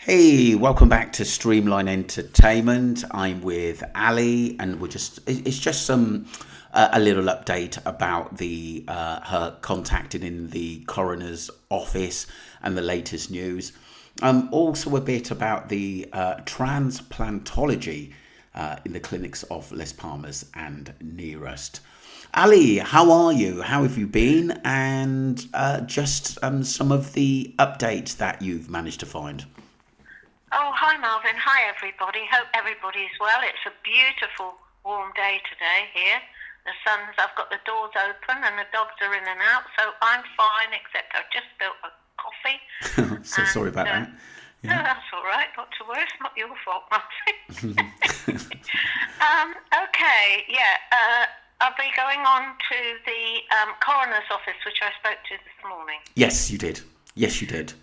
Hey, welcome back to Streamline Entertainment. I'm with Ali, and it's just a little update about the her contacted in the coroner's office and the latest news. Also a bit about the transplantology in the clinics of Les Palmas and Nearest. Ali, how are you? How have you been? And just some of the updates that you've managed to find. Oh, hi Marvin. Hi everybody. Hope everybody's well. It's a beautiful warm day today here. I've got the doors open and the dogs are in and out, so I'm fine, except I've just built a coffee. Sorry about that. Yeah. No, that's all right. Not to worry. It's not your fault, Marvin. I'll be going on to the coroner's office, which I spoke to this morning. Yes, you did. Yes, you did.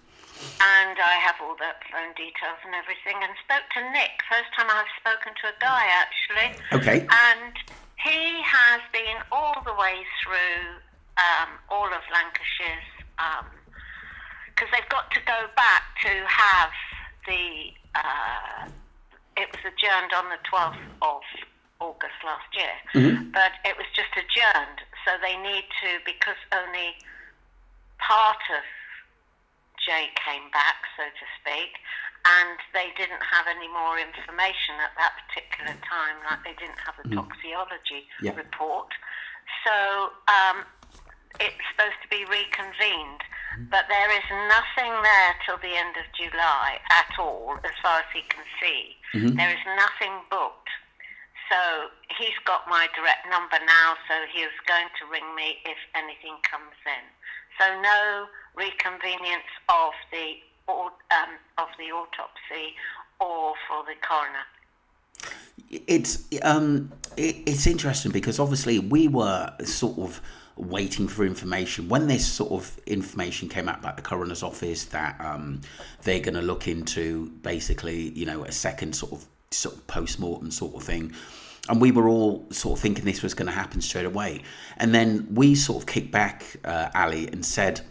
And I have all the phone details and everything, and spoke to Nick. First time I've spoken to a guy, actually. Okay. And he has been all the way through all of Lancashire's, because they've got to go back to have it was adjourned on the 12th of August last year, but it was just adjourned, so they need to, because only part of Jay came back, so to speak, and they didn't have any more information at that particular time, like they didn't have a toxicology report. So it's supposed to be reconvened, but there is nothing there till the end of July at all, as far as he can see. There is nothing booked. So he's got my direct number now, so he was going to ring me if anything comes in. So no reconvenience of the autopsy or for the coroner. It's interesting because obviously we were sort of waiting for information when this sort of information came out about the coroner's office that they're going to look into basically, a second sort of post-mortem sort of thing. And we were all sort of thinking this was going to happen straight away. And then we sort of kicked back, Ali, and said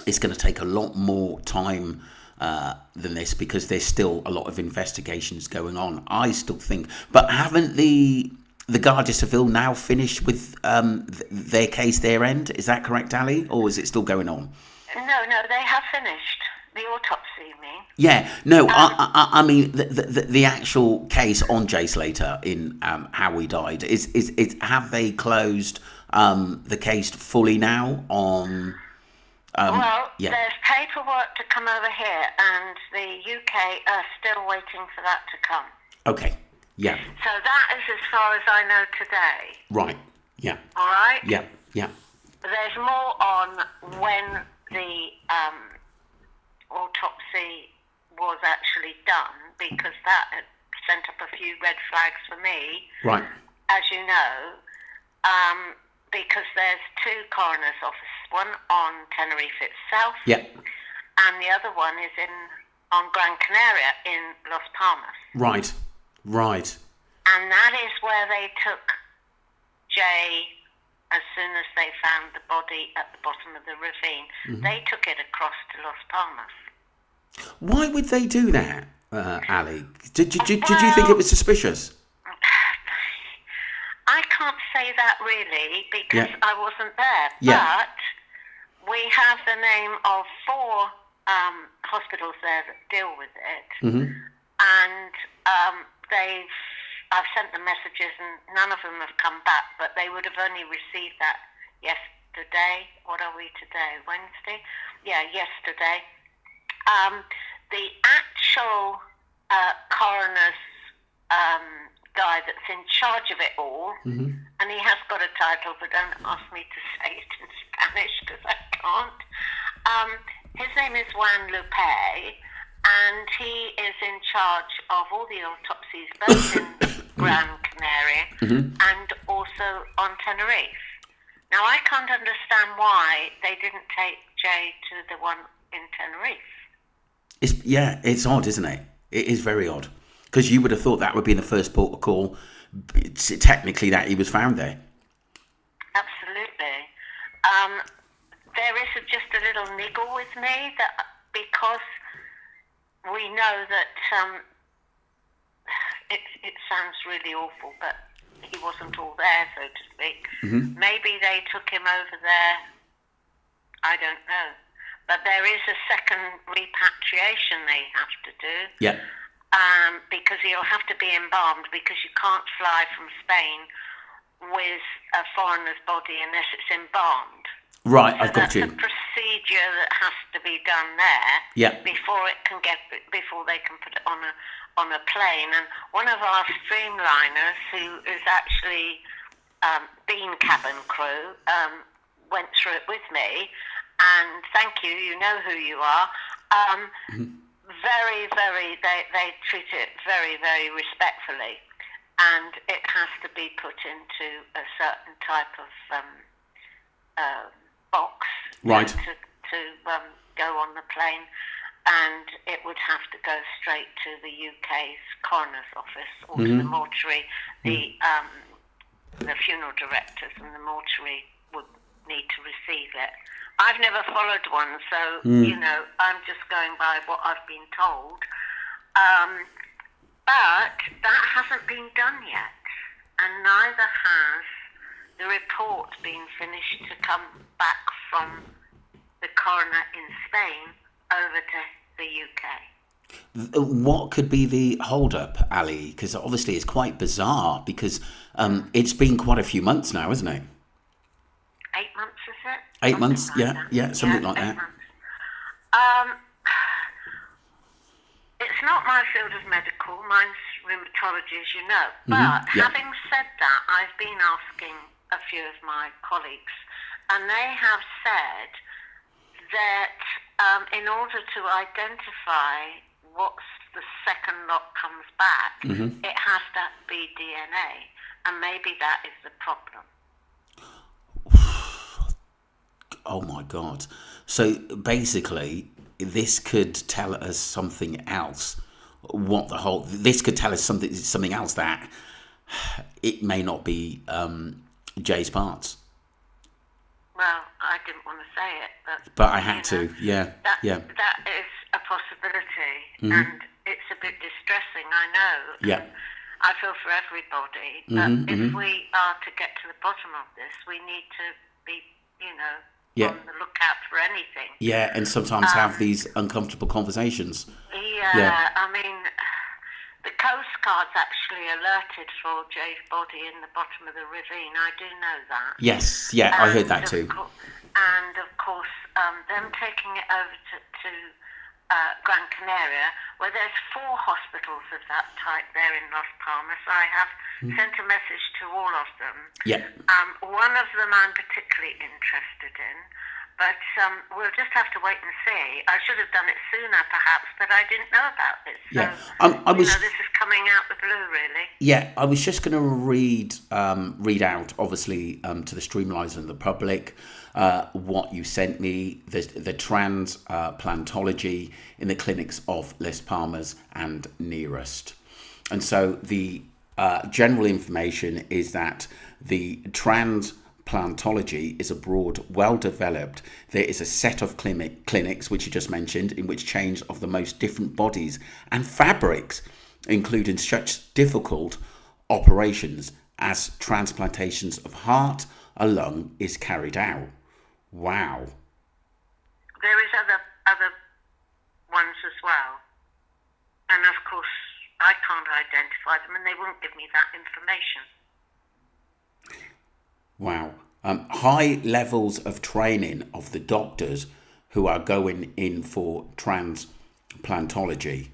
it's going to take a lot more time than this because there's still a lot of investigations going on. I still think, but haven't the Guardia Civil now finished with their case, their end? Is that correct, Ali? Or is it still going on? No, they have finished. The autopsy, you mean? Yeah, no, I mean the actual case on Jay Slater in how he died is have they closed the case fully now on? There's paperwork to come over here, and the UK are still waiting for that to come. Okay, yeah. So that is as far as I know today. Right. Yeah. All right. Yeah. Yeah. There's more on when the autopsy was actually done, because that had sent up a few red flags for me. Right. As you know, because there's two coroner's offices, one on Tenerife itself, and the other one is on Gran Canaria in Las Palmas. Right. And that is where they took Jay as soon as they found the body at the bottom of the ravine. They took it across to Las Palmas. Why would they do that, Ali? Did you think it was suspicious? I can't say that really because I wasn't there. Yeah. But we have the name of 4 hospitals there that deal with it, and I've sent them messages and none of them have come back. But they would have only received that yesterday. What are we today? Wednesday? Yeah, yesterday. The actual coroner's guy that's in charge of it all, and he has got a title, but don't ask me to say it in Spanish because I can't. His name is Juan Lupe, and he is in charge of all the autopsies, both in Gran Canaria and also on Tenerife. Now, I can't understand why they didn't take Jay to the one in Tenerife. It's odd, isn't it? It is very odd. Because you would have thought that would be in the first port of call, technically, that he was found there. Absolutely. There is just a little niggle with me that because we know that it sounds really awful, but he wasn't all there, so to speak. Mm-hmm. Maybe they took him over there. I don't know. But there is a second repatriation they have to do. Yeah. Because he'll have to be embalmed, because you can't fly from Spain with a foreigner's body unless it's embalmed. Right, So I've got you. that's a procedure that has to be done there. Yeah. Before they can put it on a plane. And one of our streamliners, who is actually bean cabin crew, went through it with me. And thank you. You know who you are. Very, very. They treat it very, very respectfully, and it has to be put into a certain type of box, right, to go on the plane, and it would have to go straight to the UK's coroner's office or to the mortuary. The funeral directors and the mortuary would need to receive it. I've never followed one, so I'm just going by what I've been told. But that hasn't been done yet, and neither has the report been finished to come back from the coroner in Spain over to the UK. What could be the hold-up, Ali? Because obviously it's quite bizarre, because it's been quite a few months now, isn't it? 8 months, is it? 8 months, like something like 8 that. months. It's not my field of medical, mine's rheumatology, as you know. But having said that, I've been asking a few of my colleagues, and they have said that in order to identify what's the second lot comes back, it has to be DNA, and maybe that is the problem. Oh my God. So basically, this could tell us something else. This could tell us something else, that it may not be Jay's parts. Well, I didn't want to say it, but I had to. That is a possibility, and it's a bit distressing, I know. Yeah. I feel for everybody, but if we are to get to the bottom of this, we need to be, on the lookout for anything. Yeah, and sometimes have these uncomfortable conversations. Yeah, I mean, the Coast Guard's actually alerted for Jay's body in the bottom of the ravine. I do know that. Yes, I heard that too. And of course, them taking it over to Gran Canaria, where there's 4 hospitals of that type there in Las Palmas. I have sent a message to all of them. Yeah. One of them I'm particularly interested in, but we'll just have to wait and see. I should have done it sooner, perhaps, but I didn't know about this. So, this is coming out the blue, really. Yeah, I was just going to read out, obviously, to the streamliners and the public, what you sent me, the transplantology in the clinics of Las Palmas and nearest. And so the general information is that the transplantology is abroad, well developed. There is a set of clinics, which you just mentioned, in which change of the most different bodies and fabrics, including such difficult operations as transplantations of heart, a lung, is carried out. Wow. There is other ones as well, and of course I can't identify them, and they won't give me that information. Wow. High levels of training of the doctors who are going in for transplantology.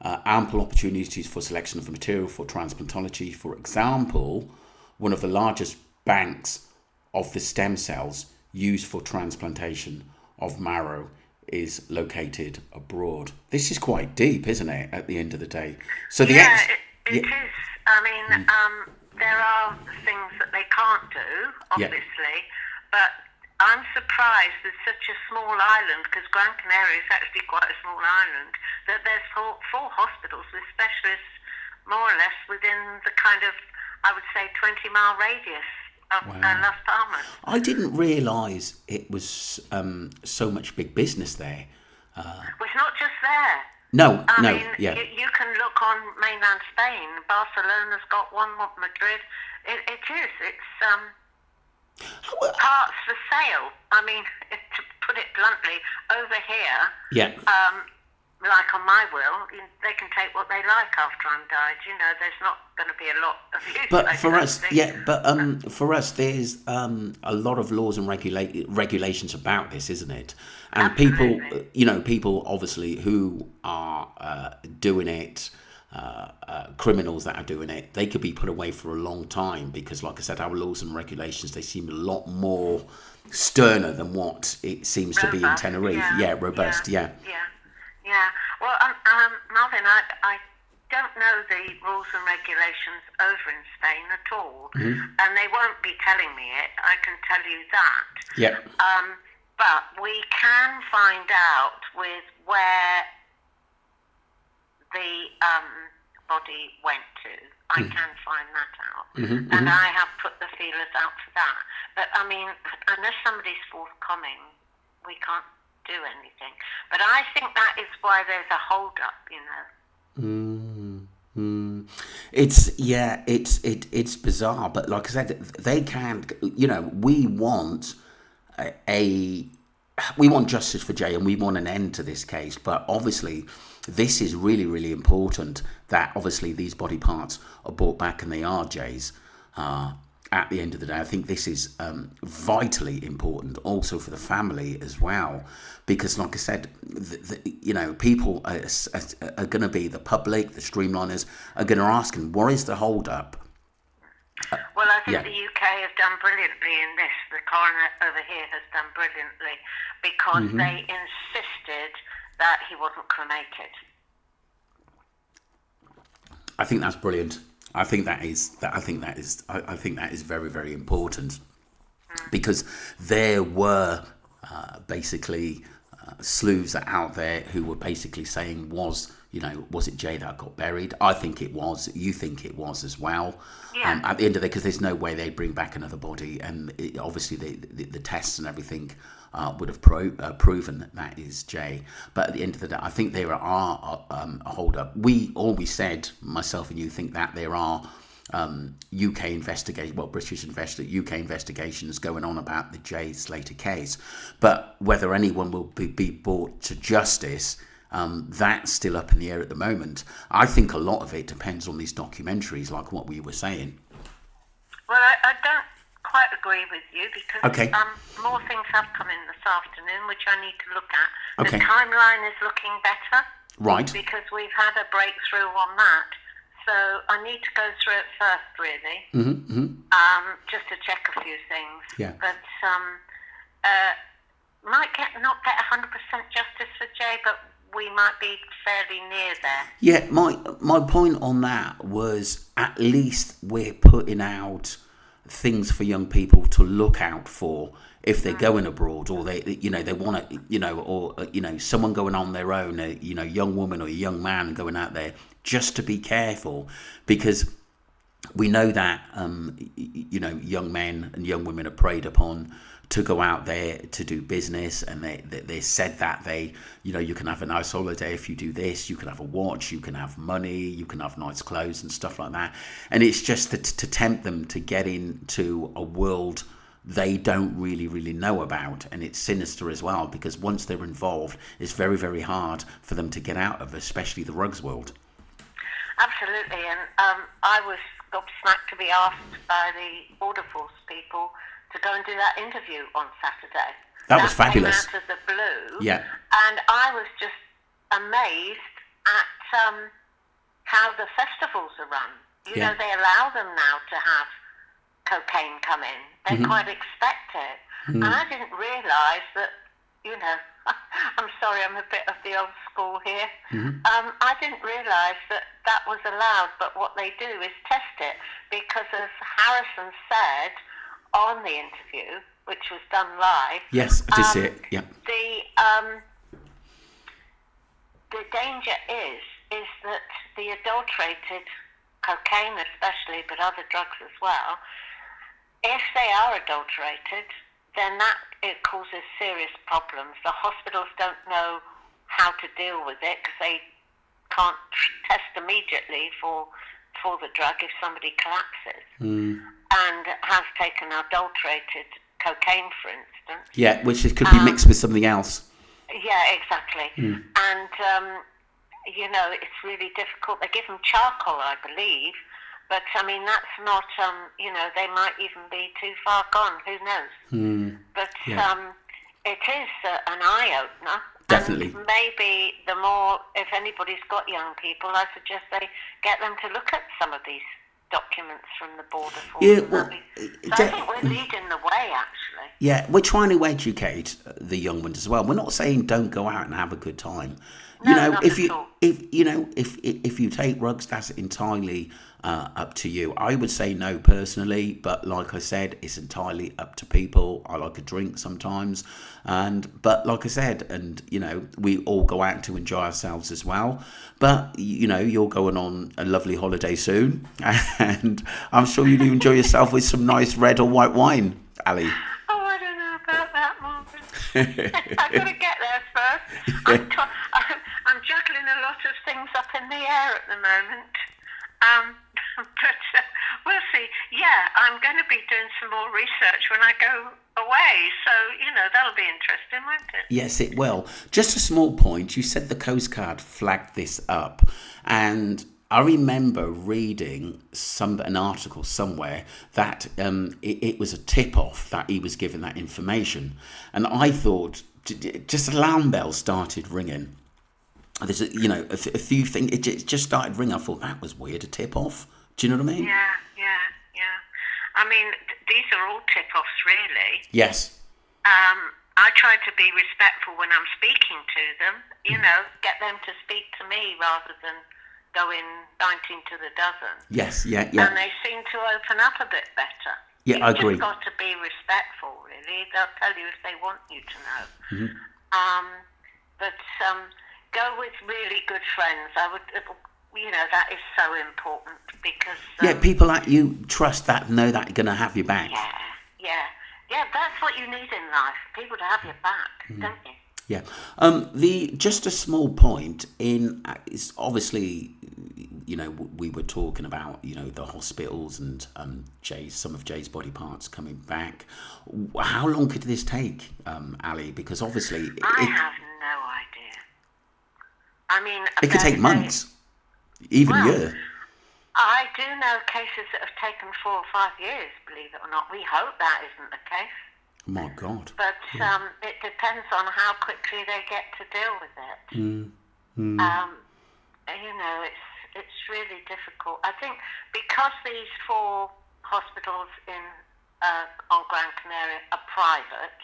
Ample opportunities for selection of the material for transplantology. For example, one of the largest banks of the stem cells used for transplantation of marrow is located abroad. This is quite deep, isn't it, at the end of the day? So it is. I mean, there are things that they can't do, obviously, but I'm surprised with such a small island, because Gran Canaria is actually quite a small island, that there's 4 hospitals with specialists more or less within the kind of, I would say, 20-mile radius of Las Palmas. I didn't realise it was so much big business there. Well, it's not just there. No, I no, mean, yeah. you can look on mainland Spain. Barcelona's got one. Madrid. It is. It's parts for sale. I mean, to put it bluntly, over here, Yeah. like on my will, they can take what they like after I'm died. There's not going to be a lot of use. But for us, yeah, but for us, there's a lot of laws and regulations about this, isn't it? And Absolutely. people obviously who are doing it, criminals that are doing it, they could be put away for a long time because, like I said, our laws and regulations, they seem a lot more sterner than what it seems to be in Robust, Tenerife. yeah, Yeah, robust. Yeah. yeah. Well, Marvin, I don't know the rules and regulations over in Spain at all, and they won't be telling me it. I can tell you that. Yeah. But we can find out with where the body went to. I can find that out, and I have put the feelers out for that. But I mean, unless somebody's forthcoming, we can't do anything. But I think that is why there's a hold up, It's bizarre, but like I said, they can't. We want justice for Jay, and we want an end to this case. But obviously, this is really, really important that obviously these body parts are brought back and they are Jay's. At the end of the day, I think this is vitally important also for the family as well, because like I said, people are going to be, the public, the streamliners are going to ask him, what is the hold up? Well, I think the UK has done brilliantly in this. The coroner over here has done brilliantly because they insisted that he wasn't cremated. I think that's brilliant. I think that is very, very important because there were basically sleuths out there who were basically saying, was it Jay that got buried? I think it was. You think it was as well. Yeah. At the end of it, because there's no way they'd bring back another body, and obviously the tests and everything would have proven that is Jay. But at the end of the day, I think there are a hold up. We always said, myself and you, think that there are UK UK investigations going on about the Jay Slater case. But whether anyone will be brought to justice, that's still up in the air at the moment. I think a lot of it depends on these documentaries, like what we were saying. Well, I don't quite agree with you because more things have come in this afternoon, which I need to look at. The timeline is looking better. Right. Because we've had a breakthrough on that. So I need to go through it first, really, just to check a few things. Yeah. But not get 100% justice for Jay, but we might be fairly near there. Yeah, my point on that was at least we're putting out things for young people to look out for if they're going abroad, or they want to, or someone going on their own, a young woman or a young man going out there, just to be careful, because we know that young men and young women are preyed upon to go out there to do business, and they said that you can have a nice holiday if you do this, you can have a watch, you can have money, you can have nice clothes and stuff like that, and it's just to tempt them to get into a world they don't really know about, and it's sinister as well, because once they're involved, it's very, very hard for them to get out of, especially the rugs world. Absolutely, and I was gobsmacked to be asked by the Border Force people to go and do that interview on Saturday. That was fabulous. Came out of the blue. Yeah. And I was just amazed at how the festivals are run. They allow them now to have cocaine come in. They quite expect it. And I didn't realise that, I'm sorry, I'm a bit of the old school here. I didn't realise that was allowed, but what they do is test it, because as Harrison said on the interview, which was done live. Yes, I did see it. Yeah. The danger is that the adulterated cocaine, especially, but other drugs as well, if they are adulterated, then it causes serious problems. The hospitals don't know how to deal with it because they can't test immediately for the drug if somebody collapses and has taken adulterated cocaine, for instance. Yeah, which could be mixed with something else. Yeah, exactly. And, you know, it's really difficult. They give them charcoal, I believe, but, I mean, that's not, you know, they might even be too far gone. Who knows? But it is an eye-opener. Definitely. And maybe the more, if anybody's got young people, I suggest they get them to look at some of these documents from the border force. Yeah, well, so I think we're leading the way, actually. Yeah, we're trying to educate the young ones as well. We're not saying don't go out and have a good time. No, You know, not if at all. if you take drugs, that's entirely up to you. I would say no personally, but like I said, it's entirely up to people. I like a drink sometimes, but like I said, and you know, we all go out to enjoy ourselves as well. But you know, you're going on a lovely holiday soon, and I'm sure you'll enjoy yourself with some nice red or white wine, Ali. Oh, I don't know about that, Marvin. I've got to get there first. I'm juggling a lot of things up in the air at the moment. But we'll see. Yeah, I'm going to be doing some more research when I go away. So, you know, that'll be interesting, won't it? Yes, it will. Just a small point. You said the Coast Guard flagged this up, and I remember reading an article somewhere that it was a tip-off that he was given that information, and I thought just alarm bells started ringing. There's a few things. It just started ringing. I thought that was weird, a tip-off. Do you know what I mean? Yeah. I mean, these are all tip-offs, really. Yes. I try to be respectful when I'm speaking to them. You know, get them to speak to me rather than going 19 to the dozen. Yes, yeah. And they seem to open up a bit better. Yeah, I agree. You've just got to be respectful, really. They'll tell you if they want you to know. But go with really good friends. I would, you know, that is so important because... people that you trust that know that are going to have your back. Yeah, that's what you need in life. People to have your back, don't you? Yeah. Just a small point is obviously, you know, we were talking about, you know, the hospitals and some of Jay's body parts coming back. How long could this take, Ali? Because obviously... I have no idea. I mean... It could take months, even a year. I do know cases that have taken 4 or 5 years, believe it or not. We hope that isn't the case. My God. But it depends on how quickly they get to deal with it. You know, it's really difficult. I think because these 4 hospitals on Gran Canaria are private,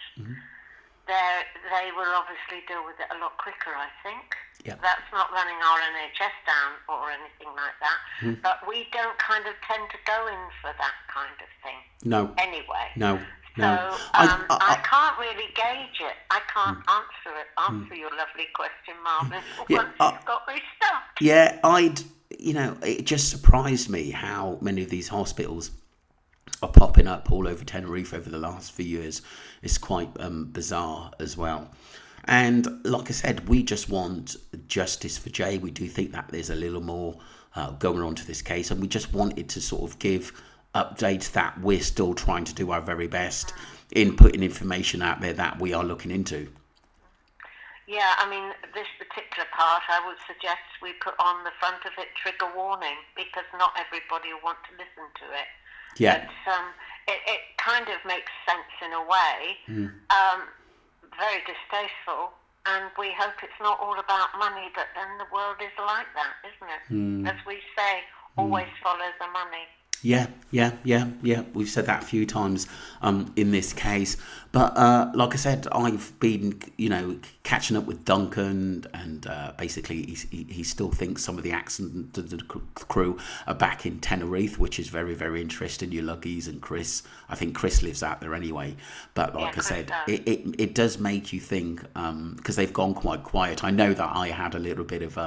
they will obviously deal with it a lot quicker, I think. Yeah. That's not running our NHS down or anything like that. But we don't kind of tend to go in for that kind of thing. No. Anyway. No. So I can't really gauge it. I can't answer your lovely question, Marvin. Once you've got me stumped. Yeah, it just surprised me how many of these hospitals are popping up all over Tenerife over the last few years. It's quite bizarre as well. And like I said, we just want justice for Jay. We do think that there's a little more going on to this case, and we just wanted to sort of give updates that we're still trying to do our very best in putting information out there that we are looking into. Yeah, I mean, this particular part, I would suggest we put on the front of it trigger warning, because not everybody will want to listen to it. Yeah. But it kind of makes sense in a way. Very distasteful, and we hope it's not all about money, but then the world is like that, isn't it? As we say, always follow the money. Yeah. We've said that a few times in this case. But like I said, I've been, catching up with Duncan, and basically he still thinks some of the accident of the crew are back in Tenerife, which is very, very interesting. Your Luggies and Chris. I think Chris lives out there anyway. But like I said, it does make you think, because they've gone quite quiet. I know that I had a little bit of...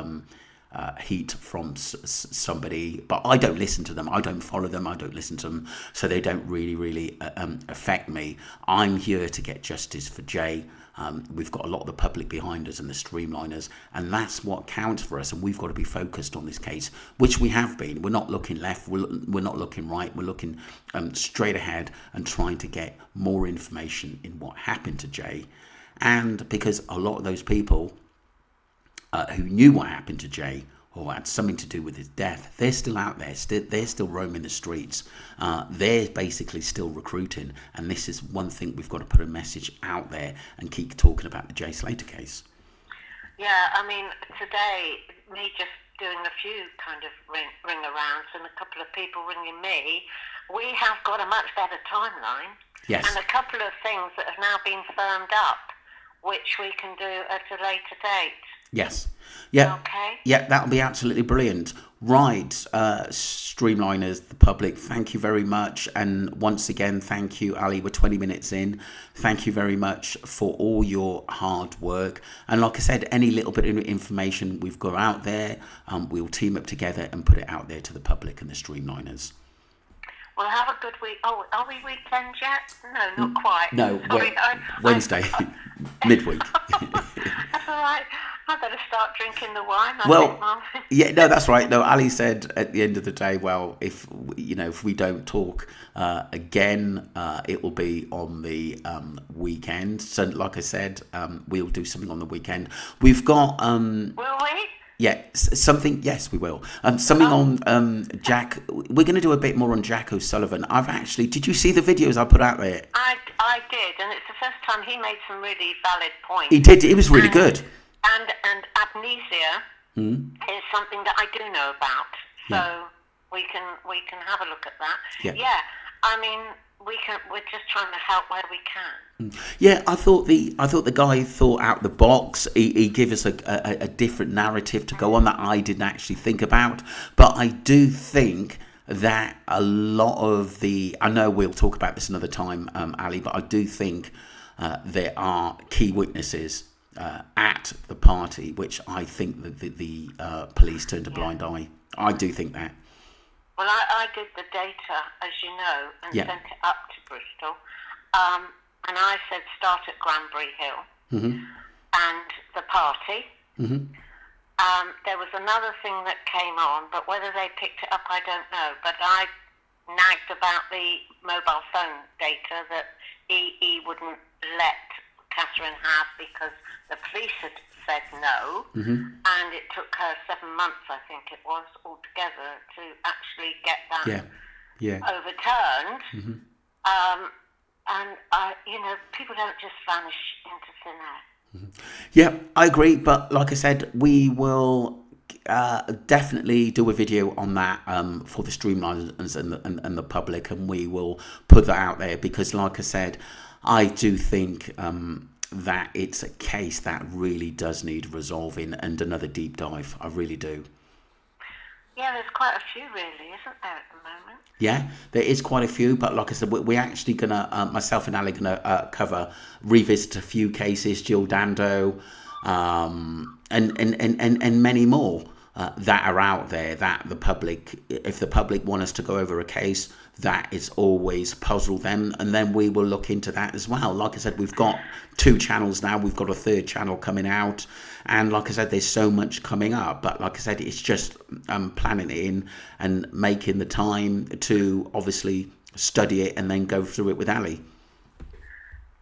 heat from somebody, but I don't listen to them. I don't follow them. I don't listen to them, so they don't really affect me. I'm here to get justice for Jay. We've got a lot of the public behind us and the streamliners, and that's what counts for us. And we've got to be focused on this case, which we have been. We're not looking left, we're not looking right, we're looking straight ahead and trying to get more information in what happened to Jay. And because a lot of those people who knew what happened to Jay or had something to do with his death, they're still out there, they're still roaming the streets, they're basically still recruiting, and this is one thing we've got to put a message out there and keep talking about the Jay Slater case. Yeah, I mean, today, me just doing a few kind of ring arounds and a couple of people ringing me, we have got a much better timeline. Yes. And a couple of things that have now been firmed up, which we can do at a later date. Yes. Yeah. Okay. Yeah, that'll be absolutely brilliant. Right, streamliners, the public, thank you very much. And once again, thank you, Ali. We're 20 minutes in. Thank you very much for all your hard work. And like I said, any little bit of information we've got out there, we'll team up together and put it out there to the public and the streamliners. Well, have a good week. Oh, are we weekend yet? No, not quite. No, sorry, Wednesday, midweek. That's all right. I better start drinking the wine. Yeah, no, that's right. No, Ali said at the end of the day, well, if we don't talk again, it will be on the weekend. So, like I said, we'll do something on the weekend. We've got. Will we? Yeah, something. Yes, we will. Something on Jack. We're going to do a bit more on Jack O'Sullivan. Did you see the videos I put out there? I did, and it's the first time he made some really valid points. He did. It was really good. And Aesia is something that I do know about, so we can have a look at that. Yeah, I mean we're just trying to help where we can. Yeah, I thought the guy thought out the box. He gave us a different narrative to go on that I didn't actually think about, but I do think that a lot of I know we'll talk about this another time, Ali, but I do think there are key witnesses at the party, which I think that the police turned a blind eye. I do think that. Well, I did the data, as you know, and sent it up to Bristol. And I said start at Granbury Hill and the party. There was another thing that came on, but whether they picked it up, I don't know. But I nagged about the mobile phone data that he wouldn't let Catherine have because the police had said no, and it took her 7 months, I think it was, altogether to actually get that overturned. And people don't just vanish into thin air. Yeah, I agree, but like I said, we will definitely do a video on that for the streamliners and the public, and we will put that out there because, like I said, I do think that it's a case that really does need resolving and another deep dive. I really do. Yeah, there's quite a few really, isn't there, at the moment? Yeah, there is quite a few, but like I said, we're actually going to, myself and Ali going to revisit a few cases, Jill Dando, and many more that are out there that the public, if the public want us to go over a case, that is always puzzle them, and then we will look into that as well. Like I said, we've got 2 channels now, we've got a 3rd channel coming out, and like I said, there's so much coming up, but like I said, it's just planning it in and making the time to obviously study it and then go through it with Ali.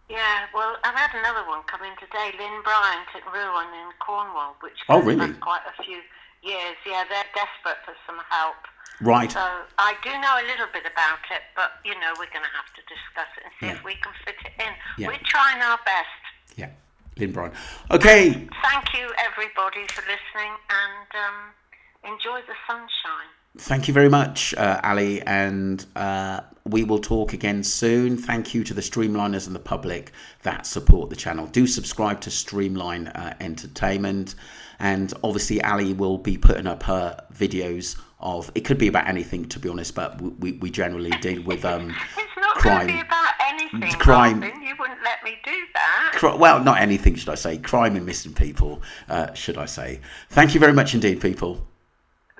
Yeah, well, I've had another one come in today, Lynn Bryant at Ruan in Cornwall, which really? had quite a few years. Yeah, they're desperate for some help. Right. So I do know a little bit about it, but, we're going to have to discuss it and see if we can fit it in. Yeah. We're trying our best. Yeah, Lynn Bryan. Okay. Thank you, everybody, for listening, and enjoy the sunshine. Thank you very much, Ali, and we will talk again soon. Thank you to the streamliners and the public that support the channel. Do subscribe to Streamline Entertainment, and obviously Ali will be putting up her videos of, it could be about anything, to be honest, but we generally deal with it's not crime. Going to be about anything, crime. Marvin. You wouldn't let me do that. Well, not anything, should I say. Crime and missing people, should I say. Thank you very much indeed, people.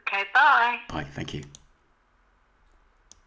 Okay, bye. Bye, thank you.